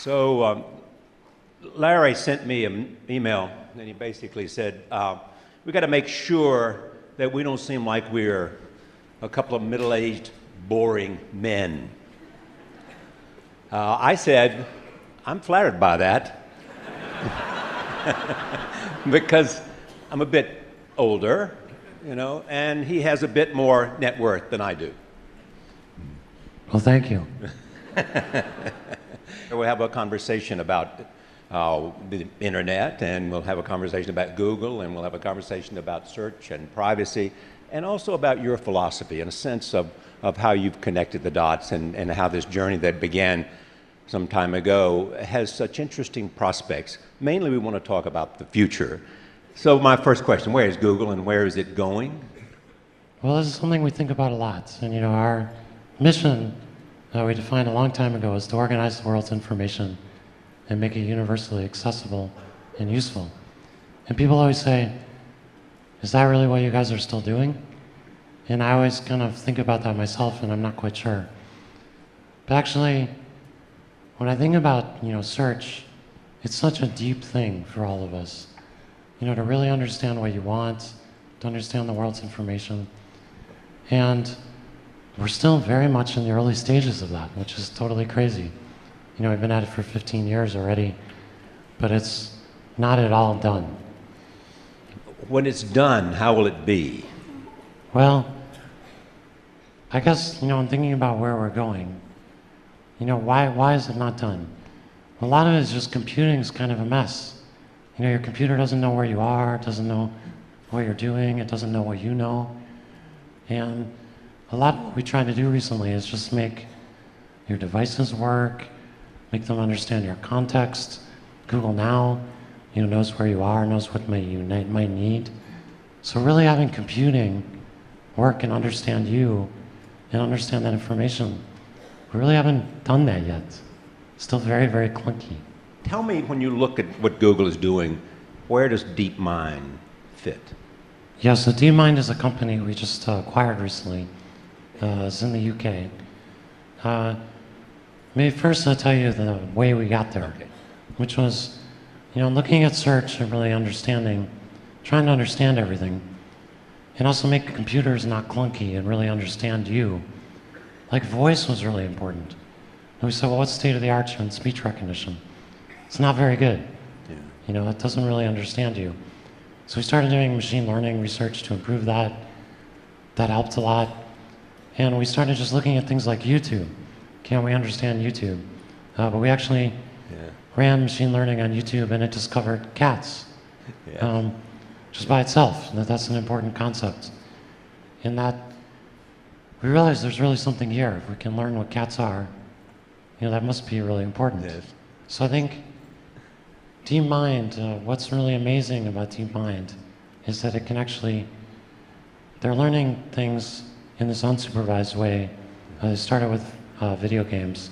Larry sent me an email, and he basically said, we got to make sure that we don't seem like we're a couple of middle-aged, boring men. I said, I'm flattered by that, because I'm a bit older, and he has a bit more net worth than I do. Well, thank you. We'll have a conversation about the internet, and we'll have a conversation about Google, and we'll have a conversation about search and privacy, and also about your philosophy and a sense of how you've connected the dots and how this journey that began some time ago has such interesting prospects. Mainly we want to talk about the future. So my first question, where is Google and where is it going? Well, this is something we think about a lot. And our mission we defined a long time ago is to organize the world's information and make it universally accessible and useful. And people always say, is that really what you guys are still doing? And I always kind of think about that myself, and I'm not quite sure. But actually, when I think about search, it's such a deep thing for all of us. To really understand what you want, to understand the world's information. And we're still very much in the early stages of that, which is totally crazy. We've been at it for 15 years already, but it's not at all done. When it's done, how will it be? Well, I guess, I'm thinking about where we're going. Why is it not done? A lot of it is just computing is kind of a mess. Your computer doesn't know where you are, it doesn't know what you're doing, it doesn't know what you know. And a lot of what we tried to do recently is just make your devices work, make them understand your context. Google Now, knows where you are, knows what you might need. So really having computing work and understand you and understand that information, we really haven't done that yet. Still very, very clunky. Tell me, when you look at what Google is doing, where does DeepMind fit? Yeah, so DeepMind is a company we just acquired recently. It's in the UK. Maybe first I'll tell you the way we got there, okay. Which was, looking at search and really trying to understand everything, and also make computers not clunky and really understand you. Like voice was really important. And we said, well, what's state of the art in speech recognition? It's not very good. Yeah. It doesn't really understand you. So we started doing machine learning research to improve that. That helped a lot. And we started just looking at things like YouTube. Can we understand YouTube? But we actually ran machine learning on YouTube, and it discovered cats. Yeah. Just by itself. That's an important concept. In that we realized there's really something here. If we can learn what cats are, that must be really important. Yes. So I think DeepMind, what's really amazing about DeepMind is that it can actually, they're learning things in this unsupervised way. They started with video games,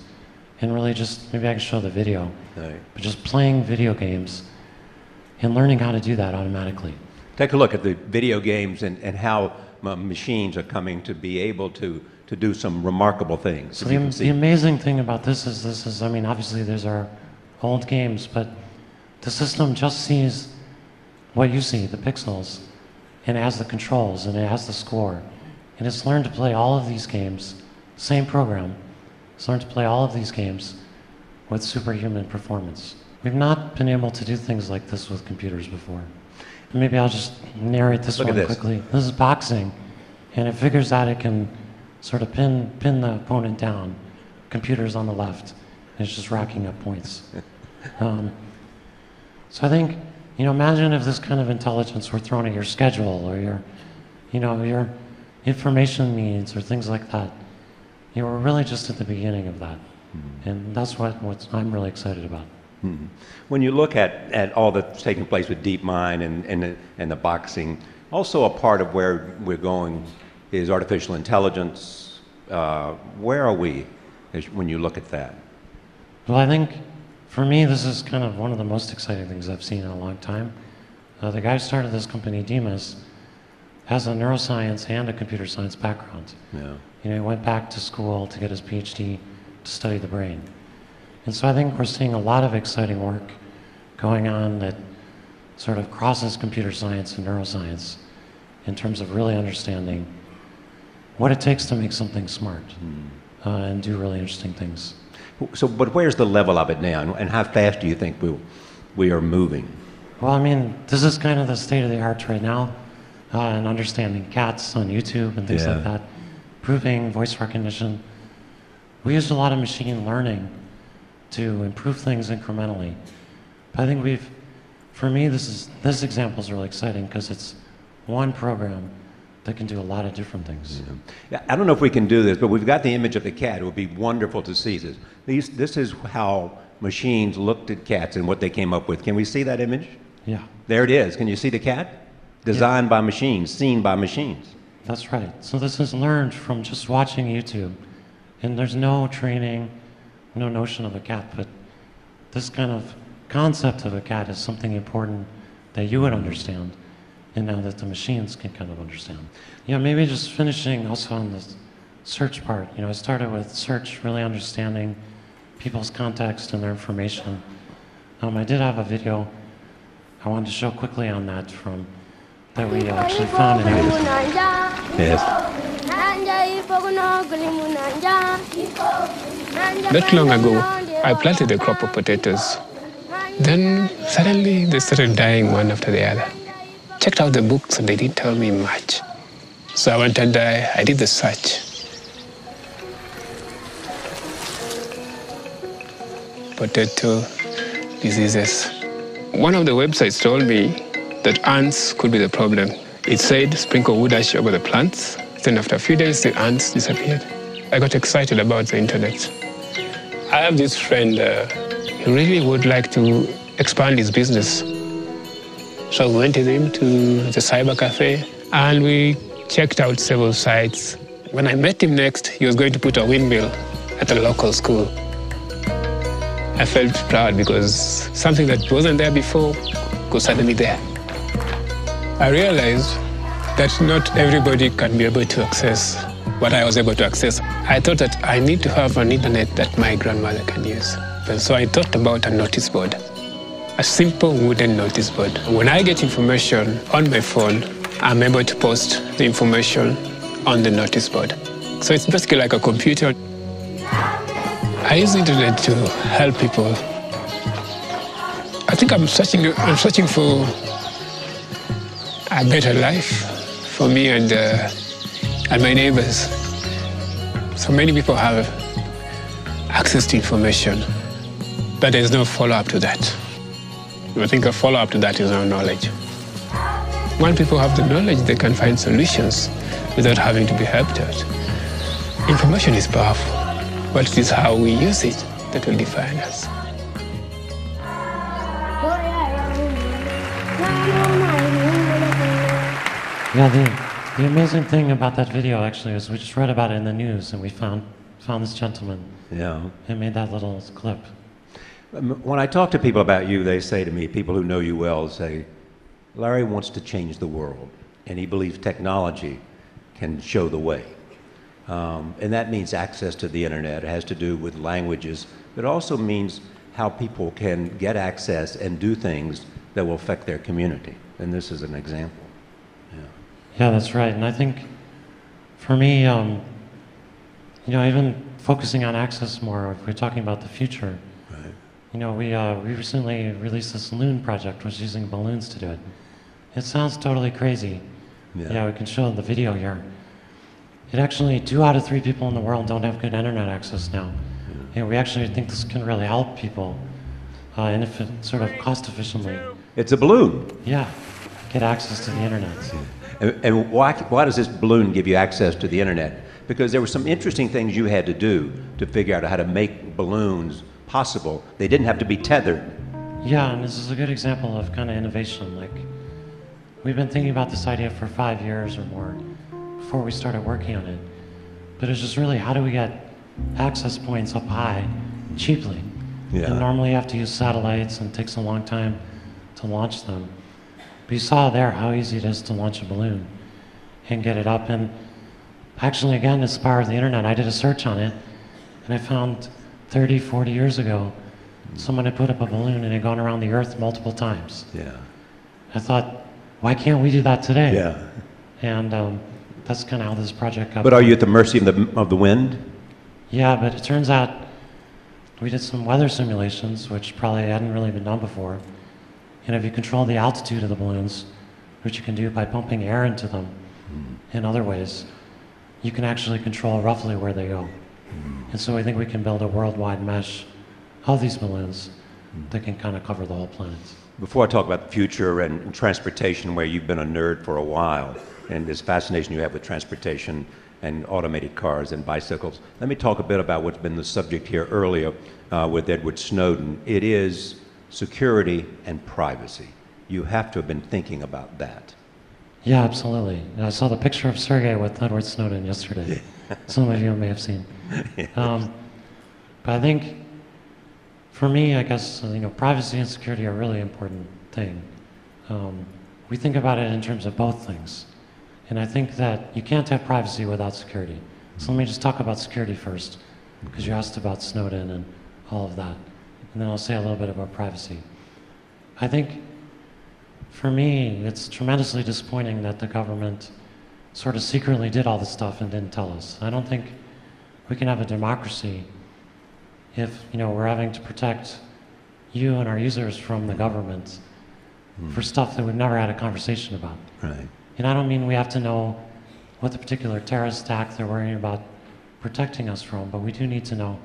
and really just, maybe I can show the video, right. But just playing video games and learning how to do that automatically. Take a look at the video games and how machines are coming to be able to do some remarkable things. So the amazing thing about this is, obviously there's our old games, but the system just sees what you see, the pixels, and it has the controls, and it has the score. And it's learned to play all of these games, same program, it's learned to play all of these games with superhuman performance. We've not been able to do things like this with computers before. Maybe I'll just narrate this one quickly. This is boxing, and it figures out it can sort of pin the opponent down. Computer's on the left, and it's just racking up points. So I think, imagine if this kind of intelligence were thrown at your schedule or your information needs or things like that. We're really just at the beginning of that. Mm-hmm. And that's what I'm really excited about. Mm-hmm. When you look at all that's taking place with DeepMind and the boxing, also a part of where we're going is artificial intelligence. Where are we when you look at that? Well, I think for me, this is kind of one of the most exciting things I've seen in a long time. The guy who started this company, Demas, has a neuroscience and a computer science background. Yeah. He went back to school to get his PhD to study the brain. And so I think we're seeing a lot of exciting work going on that sort of crosses computer science and neuroscience in terms of really understanding what it takes to make something smart and do really interesting things. So, but where's the level of it now, and how fast do you think we are moving? Well, I mean, this is kind of the state of the art right now, and understanding cats on YouTube and things like that, improving voice recognition. We used a lot of machine learning to improve things incrementally. But I think for me, this example is really exciting because it's one program that can do a lot of different things. Yeah, I don't know if we can do this, but we've got the image of the cat. It would be wonderful to see this. This is how machines looked at cats and what they came up with. Can we see that image? Yeah. There it is. Can you see the cat? Designed by machines, seen by machines. That's right. So this is learned from just watching YouTube. And there's no training, no notion of a cat, but this kind of concept of a cat is something important that you would understand, and now that the machines can kind of understand. Yeah, maybe just finishing also on the search part. You know, I started with search, really understanding people's context and their information. I did have a video I wanted to show quickly on that that we actually found in Yes. Not long ago, I planted a crop of potatoes. Then suddenly they started dying one after the other. Checked out the books and they didn't tell me much. So I went and I did the search. Potato diseases. One of the websites told me that ants could be the problem. It said sprinkle wood ash over the plants. Then after a few days, the ants disappeared. I got excited about the internet. I have this friend, he really would like to expand his business. So we went with him to the cyber cafe and we checked out several sites. When I met him next, he was going to put a windmill at a local school. I felt proud because something that wasn't there before was suddenly there. I realized that not everybody can be able to access what I was able to access. I thought that I need to have an internet that my grandmother can use. And so I thought about a notice board, a simple wooden notice board. When I get information on my phone, I'm able to post the information on the notice board. So it's basically like a computer. I use the internet to help people. I think I'm searching for a better life for me and my neighbors. So many people have access to information, but there's no follow-up to that. I think a follow-up to that is no knowledge. When people have the knowledge, they can find solutions without having to be helped out. Information is powerful, but it is how we use it that will define us. Yeah, the amazing thing about that video actually is we just read about it in the news and we found this gentleman and made that little clip. When I talk to people about you, they say to me, people who know you well say, Larry wants to change the world and he believes technology can show the way. And that means access to the internet. It has to do with languages, but it also means how people can get access and do things that will affect their community. And this is an example. Yeah, that's right. And I think for me, you know, even focusing on access more, if we're talking about the future, right. You know, we recently released this loon project, which is using balloons to do it. It sounds totally crazy. Yeah, we can show the video here. It actually, 2 out of 3 people in the world don't have good internet access now. And we actually think this can really help people, and if it sort of cost efficiently. It's a balloon. Yeah, get access to the internet. And why does this balloon give you access to the internet? Because there were some interesting things you had to do to figure out how to make balloons possible. They didn't have to be tethered. Yeah, and this is a good example of kind of innovation. Like, we've been thinking about this idea for 5 years or more before we started working on it. But it's just really, how do we get access points up high cheaply? Yeah. And normally you have to use satellites and it takes a long time to launch them. But you saw there how easy it is to launch a balloon and get it up. And actually, again, it's the power of the internet. I did a search on it, and I found 30, 40 years ago, someone had put up a balloon and had gone around the Earth multiple times. Yeah. I thought, why can't we do that today? Yeah. And that's kind of how this project got But are born. you at the mercy of the wind? Yeah, but it turns out we did some weather simulations, which probably hadn't really been done before. And if you control the altitude of the balloons, which you can do by pumping air into them in other ways, you can actually control roughly where they go. And so I think we can build a worldwide mesh of these balloons that can kind of cover the whole planet. Before I talk about the future and transportation, where you've been a nerd for a while, and this fascination you have with transportation and automated cars and bicycles, let me talk a bit about what's been the subject here earlier with Edward Snowden. It is security and privacy. You have to have been thinking about that. Yeah, absolutely. I saw the picture of Sergey with Edward Snowden yesterday. Some of you may have seen. But I think, for me, I guess, privacy and security are a really important thing. We think about it in terms of both things. And I think that you can't have privacy without security. So let me just talk about security first, because you asked about Snowden and all of that. And then I'll say a little bit about privacy. I think, for me, it's tremendously disappointing that the government sort of secretly did all this stuff and didn't tell us. I don't think we can have a democracy if we're having to protect you and our users from the government for stuff that we've never had a conversation about. Right. And I don't mean we have to know what the particular terrorist act they're worrying about protecting us from, but we do need to know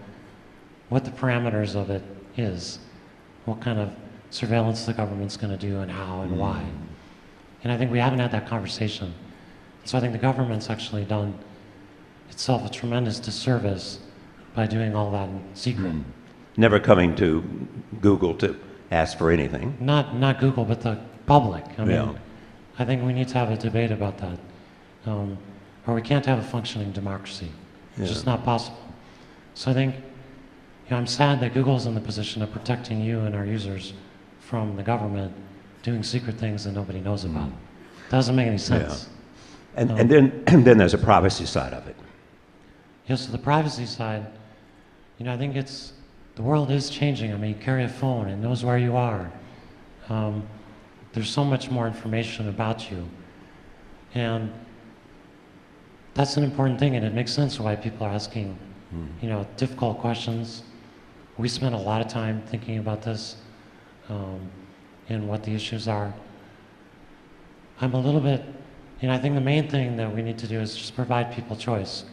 what the parameters of it is, what kind of surveillance the government's going to do and how and why. And I think we haven't had that conversation. So I think the government's actually done itself a tremendous disservice by doing all that in secret. Never coming to Google to ask for anything. Not Google, but the public. I mean, Yeah. I think we need to have a debate about that. Or we can't have a functioning democracy. It's just not possible. So I think, I'm sad that Google's in the position of protecting you and our users from the government doing secret things that nobody knows about. Doesn't make any sense. And then there's a privacy side of it. Yeah, so the privacy side, I think the world is changing. I mean, you carry a phone, it knows where you are. There's so much more information about you. And that's an important thing, and it makes sense why people are asking, difficult questions. We spend a lot of time thinking about this and what the issues are. I'm a little bit, I think the main thing that we need to do is just provide people choice.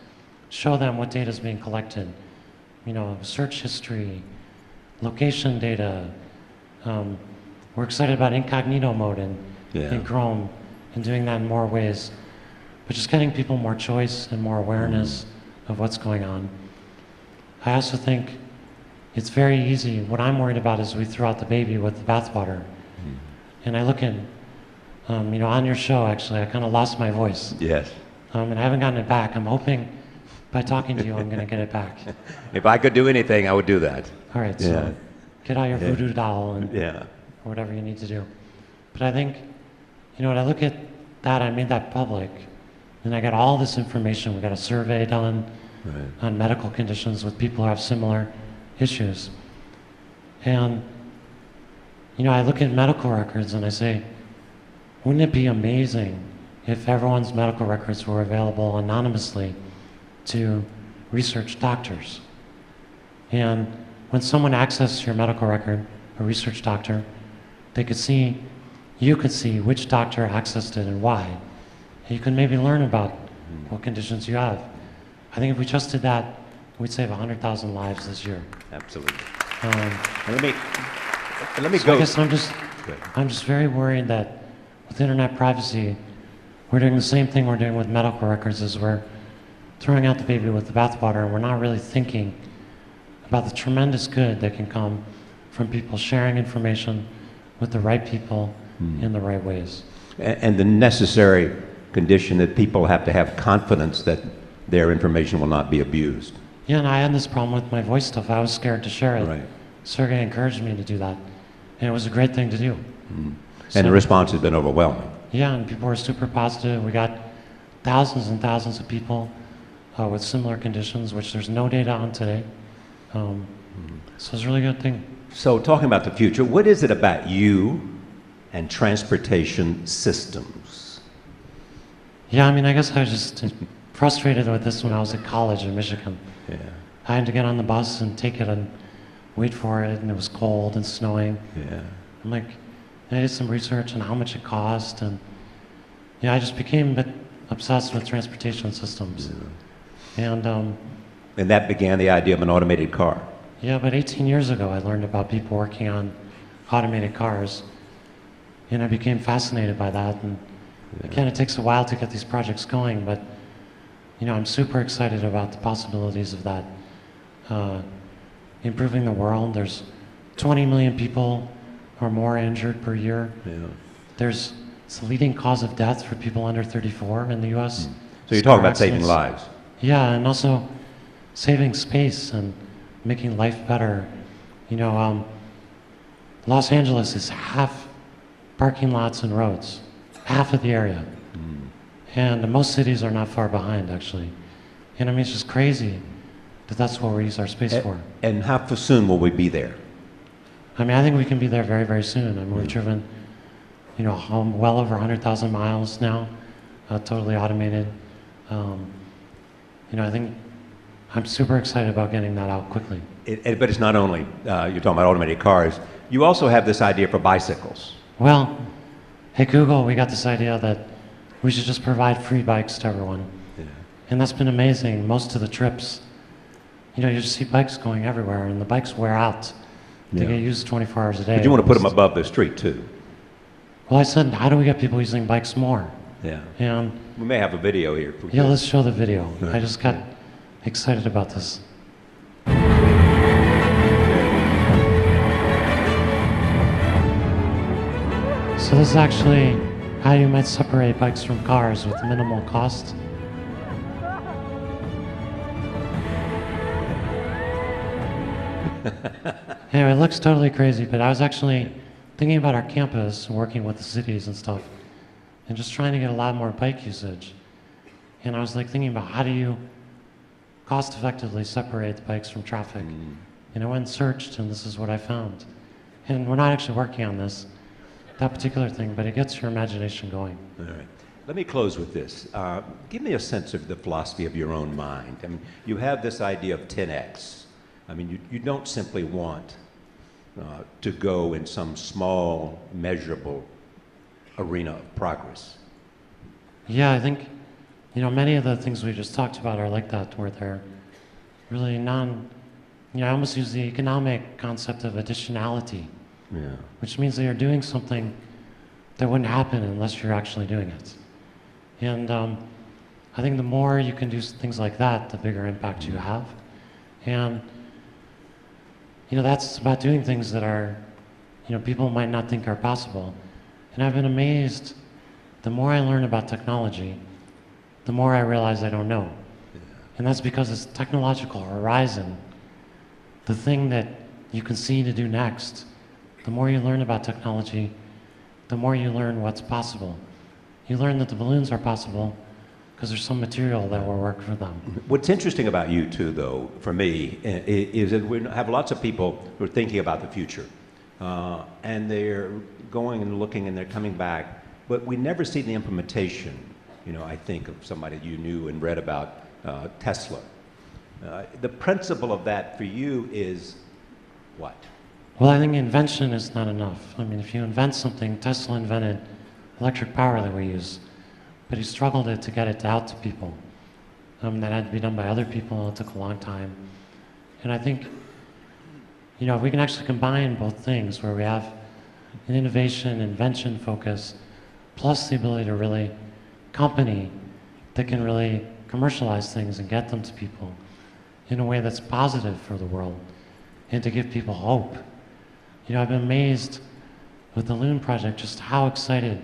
Show them what data is being collected. Search history, location data. We're excited about incognito mode in Chrome and doing that in more ways. But just getting people more choice and more awareness of what's going on. I also think it's very easy. What I'm worried about is we throw out the baby with the bathwater. And I look at, on your show, actually, I kind of lost my voice. Yes. And I haven't gotten it back. I'm hoping by talking to you, I'm going to get it back. If I could do anything, I would do that. All right, so get out your voodoo doll and Yeah. or whatever you need to do. But I think, when I look at that, I made that public, and I got all this information. We got a survey done on medical conditions with people who have similar issues. And, I look at medical records and I say, wouldn't it be amazing if everyone's medical records were available anonymously to research doctors? And when someone accesses your medical record, a research doctor, you could see which doctor accessed it and why. And you could maybe learn about what conditions you have. I think if we just did that, we'd save 100,000 lives this year. Absolutely. So Let me go. I guess I'm just very worried that with internet privacy, we're doing the same thing we're doing with medical records, is we're throwing out the baby with the bathwater, and we're not really thinking about the tremendous good that can come from people sharing information with the right people in the right ways. And the necessary condition that people have to have confidence that their information will not be abused. Yeah, and I had this problem with my voice stuff. I was scared to share it. Right. Sergey encouraged me to do that, and it was a great thing to do. And the response has been overwhelming. Yeah, and people were super positive. We got thousands and thousands of people with similar conditions, which there's no data on today. So it's a really good thing. So talking about the future, what is it about you and transportation systems? Yeah, I mean, I guess I was just frustrated with this when I was at college in Michigan. Yeah. I had to get on the bus and take it and wait for it, and it was cold and snowing. Yeah. I'm like, I did some research on how much it cost, and yeah, I just became a bit obsessed with transportation systems. Yeah. And that began the idea of an automated car. Yeah, but 18 years ago, I learned about people working on automated cars, and I became fascinated by that. And again, it takes a while to get these projects going, but you know, I'm super excited about the possibilities of that improving the world. There's 20 million people or more injured per year. Yeah. It's the leading cause of death for people under 34 in the U.S. So you're talking about saving lives. Yeah, and also saving space and making life better. You know, Los Angeles is half parking lots and roads, half of the area. And most cities are not far behind, actually. And I mean, it's just crazy that that's what we use our space for. And how soon will we be there? I mean, I think we can be there very, very soon. I mean, we've driven, you know, well over 100,000 miles now, totally automated. You know, I think I'm super excited about getting that out quickly. But it's not only, you're talking about automated cars, you also have this idea for bicycles. Well, at Google, we got this idea that we should just provide free bikes to everyone. Yeah. And that's been amazing. Most of the trips, you know, you just see bikes going everywhere, and the bikes wear out. They get used 24 hours a day. But you want to put them above the street, too. Well, I said, how do we get people using bikes more? Yeah. And We may have a video here. yeah, let's show the video. Right. I just got excited about this. So this is actually how you might separate bikes from cars with minimal cost. Anyway, it looks totally crazy, but I was actually thinking about our campus, working with the cities and stuff, and just trying to get a lot more bike usage. And I was like thinking about how do you cost effectively separate the bikes from traffic. And I went and searched, and this is what I found. And we're not actually working on this, that particular thing, but it gets your imagination going. All right. Let me close with this. Give me a sense of the philosophy of your own mind. I mean, you have this idea of 10x. I mean, you don't simply want to go in some small, measurable arena of progress. Yeah, I think, you know, many of the things we just talked about are like that, where they're really I almost use the economic concept of additionality, which means that you're doing something that wouldn't happen unless you're actually doing it. And I think the more you can do things like that, the bigger impact you have. And you know, that's about doing things that are, you know, people might not think are possible. And I've been amazed, the more I learn about technology, the more I realize I don't know. And that's because it's technological horizon, the thing that you can see to do next. The more you learn about technology, the more you learn what's possible. You learn that the balloons are possible because there's some material that will work for them. What's interesting about you, too, though, for me, is that we have lots of people who are thinking about the future. And they're going and looking and they're coming back. But we never see the implementation. You know, I think of somebody you knew and read about, Tesla. The principle of that for you is what? Well, I think invention is not enough. I mean, if you invent something, Tesla invented electric power that we use, but he struggled to get it out to people. That had to be done by other people. It took a long time. And I think, you know, if we can actually combine both things, where we have an innovation, invention focus, plus the ability to really company that can really commercialize things and get them to people in a way that's positive for the world and to give people hope. You know, I've been amazed with the Loon project just how excited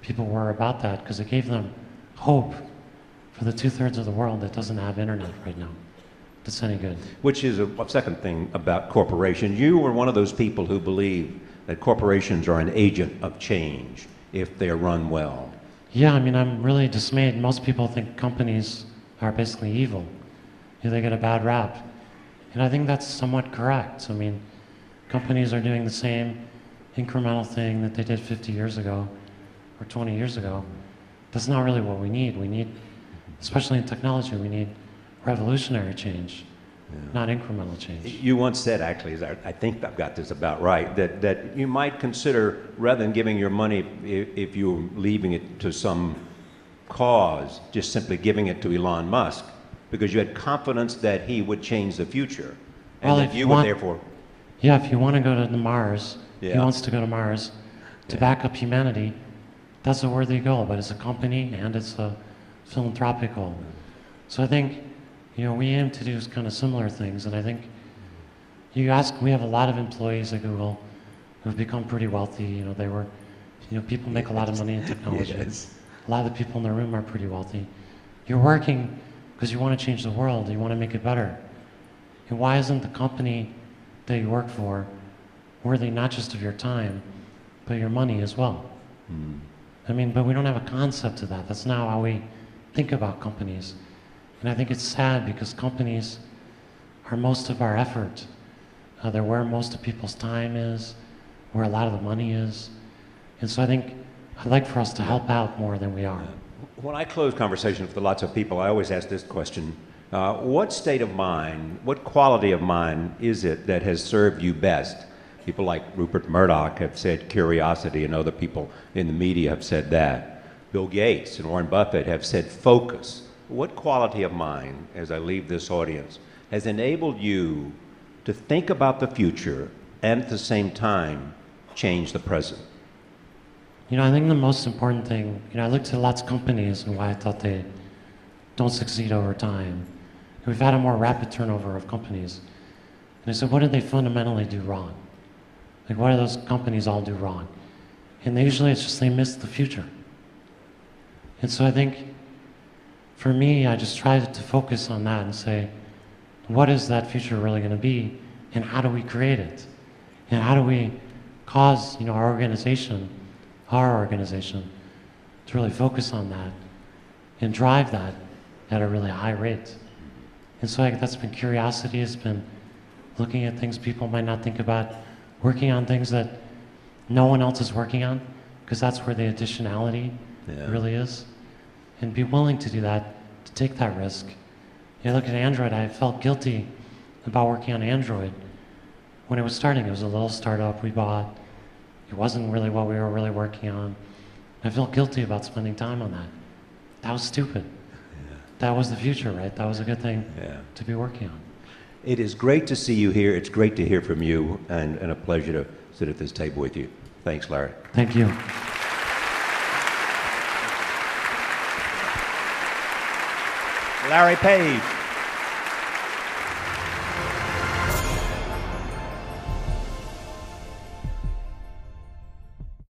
people were about that, because it gave them hope for the 2/3 of the world that doesn't have internet right now that's any good. Which is a second thing about corporations. You were one of those people who believe that corporations are an agent of change if they're run well. Yeah, I mean, I'm really dismayed. Most people think companies are basically evil. You know, they get a bad rap. And I think that's somewhat correct. I mean, companies are doing the same incremental thing that they did 50 years ago or 20 years ago. That's not really what we need. We need, especially in technology, we need revolutionary change, not incremental change. You once said, actually, I think I've got this about right, that you might consider, rather than giving your money, if you're leaving it to some cause, just simply giving it to Elon Musk, because you had confidence that he would change the future. And Well, that if you you would want- therefore... Yeah, if you want to go to the Mars, he Yeah. wants to go to Mars to back up humanity, that's a worthy goal, but it's a company and it's a philanthropic goal. So I think, we aim to do kind of similar things, and I think we have a lot of employees at Google who've become pretty wealthy. People make a lot of money in technology. Yes. A lot of the people in the room are pretty wealthy. You're working because you want to change the world, you want to make it better. And why isn't the company that you work for worthy not just of your time, but your money as well? But we don't have a concept of that. That's not how we think about companies. And I think it's sad because companies are most of our effort. They're where most of people's time is, where a lot of the money is. And so I think I'd like for us to help out more than we are. When I close conversations with lots of people, I always ask this question. What state of mind, what quality of mind is it that has served you best? People like Rupert Murdoch have said curiosity, and other people in the media have said that. Bill Gates and Warren Buffett have said focus. What quality of mind, as I leave this audience, has enabled you to think about the future and at the same time change the present? I think the most important thing, I looked at lots of companies and why I thought they don't succeed over time. We've had a more rapid turnover of companies. And I said, what did they fundamentally do wrong? Like, what do those companies all do wrong? And usually it's just they miss the future. And so I think, for me, I just tried to focus on that and say, what is that future really going to be? And how do we create it? And how do we cause, our organization to really focus on that and drive that at a really high rate? And so that's been curiosity, has been looking at things people might not think about, working on things that no one else is working on, because that's where the additionality really is. And be willing to do that, to take that risk. Look at Android, I felt guilty about working on Android. When it was starting, it was a little startup we bought. It wasn't really what we were really working on. I felt guilty about spending time on that. That was stupid. That was the future, right? That was a good thing to be working on. It is great to see you here. It's great to hear from you, and a pleasure to sit at this table with you. Thanks, Larry. Thank you. Larry Page.